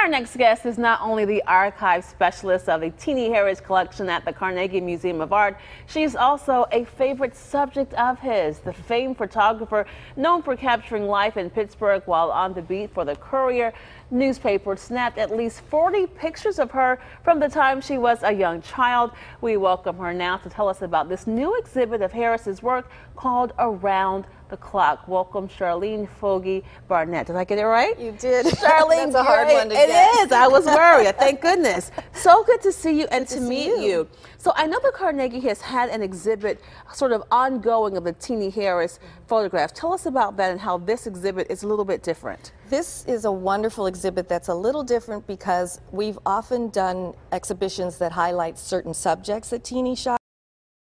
Our next guest is not only the archive specialist of the Teenie Harris collection at the Carnegie Museum of Art, she's also a favorite subject of his. The famed photographer known for capturing life in Pittsburgh while on the beat for the Courier newspaper snapped at least 40 pictures of her from the time she was a young child. We welcome her now to tell us about this new exhibit of Harris's work called Around the Clock. Welcome, Charlene Foggie-Barnett. Did I get it right? You did. Charlene, that's a hard one to get. It is. I was worried. Thank goodness. So good to see you and to meet you. So I know the Carnegie has had an exhibit sort of ongoing of the Teenie Harris photographs. Tell us about that and how this exhibit is a little bit different. This is a wonderful exhibit that's a little different because we've often done exhibitions that highlight certain subjects that Teenie shot.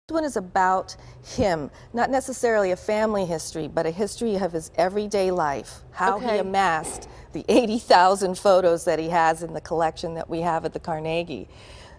This one is about him, not necessarily a family history, but a history of his everyday life, how he amassed the 80,000 photos that he has in the collection that we have at the Carnegie.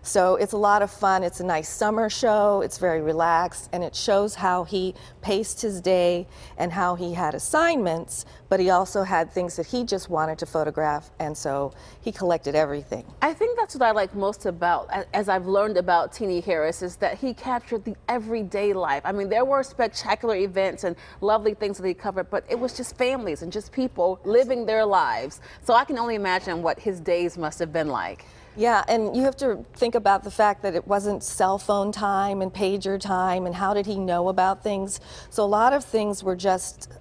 So it's a lot of fun. It's a nice summer show. It's very relaxed, and it shows how he paced his day and how he had assignments, but he also had things that he just wanted to photograph, and so he collected everything. I think that's what I like most about, as I've learned about Teenie Harris, is that he captured the everyday life. I mean, there were spectacular events and lovely things that he covered, but it was just families and just people living their lives. So I can only imagine what his days must have been like. Yeah, and you have to think about the fact that it wasn't cell phone time and pager time, and how did he know about things? So a lot of things were just,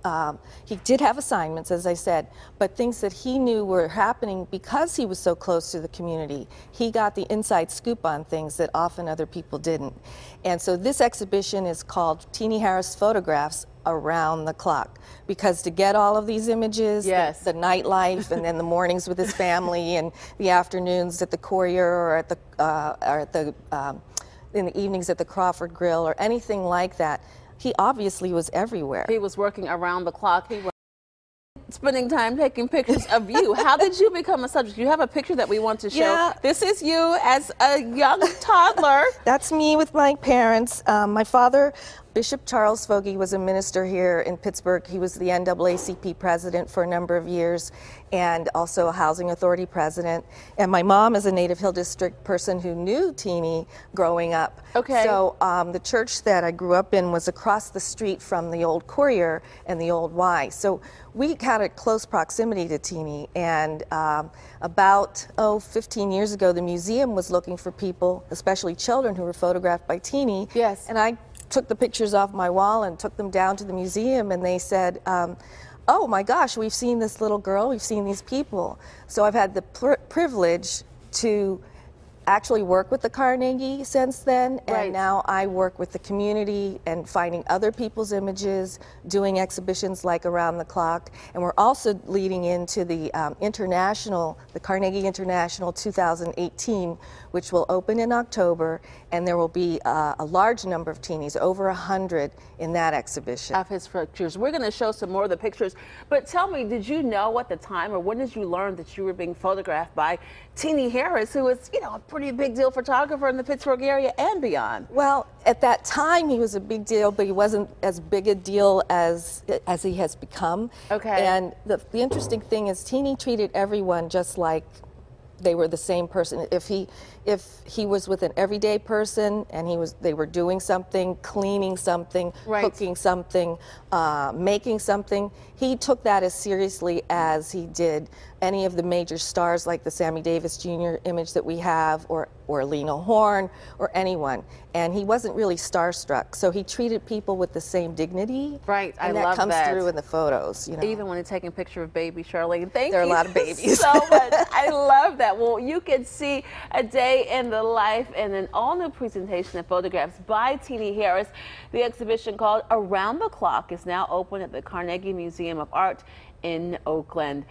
he did have assignments, as I said, but things that he knew were happening because he was so close to the community. He got the inside scoop on things that often other people didn't. And so this exhibition is called Teenie Harris Photographs Around the Clock, because to get all of these images, the nightlife, and then the mornings with his family, and the afternoons at the Courier, or at the in the evenings at the Crawford Grill, or anything like that, he obviously was everywhere. He was working around the clock. He was spending time taking pictures of you. How did you become a subject? You have a picture that we want to show. Yeah. This is you as a young toddler. That's me with my parents. My father, Bishop Charles Foggie, was a minister here in Pittsburgh. He was the NAACP president for a number of years, and also a housing authority president. And my mom is a Native Hill District person who knew Teenie growing up. Okay. So the church that I grew up in was across the street from the old Courier and the old Y. So we had a close proximity to Teenie, and about 15 years ago, the museum was looking for people, especially children, who were photographed by Teenie. Yes. And I took the pictures off my wall and took them down to the museum, and they said, oh my gosh, we've seen this little girl, we've seen these people. So I've had the privilege to actually work with the Carnegie since then, and now I work with the community and finding other people's images, doing exhibitions like Around the Clock, and we're also leading into the the Carnegie International 2018, which will open in October, and there will be a large number of teenies, over 100 in that exhibition. Of his pictures. We're going to show some more of the pictures, but tell me, did you know at the time, or when did you learn that you were being photographed by Teenie Harris, who is, you know, a pretty big deal photographer in the Pittsburgh area and beyond? Well, at that time he was a big deal, but he wasn't as big a deal as he has become. Okay. And the interesting thing is Teenie treated everyone just like they were the same person. If he was with an everyday person and they were doing something, cleaning something, cooking something, making something, he took that as seriously as he did any of the major stars, like the Sammy Davis Jr. image that we have, or Lena Horne, or anyone. And he wasn't really starstruck, so he treated people with the same dignity. Right, and that comes through in the photos. You know, even when he's taking a picture of baby Charlene. Thank you. There are a lot of babies. So much. I love that. Well, you can see a day in the life and an all-new presentation of photographs by Teenie Harris. The exhibition called Around the Clock is now open at the Carnegie Museum of Art in Oakland.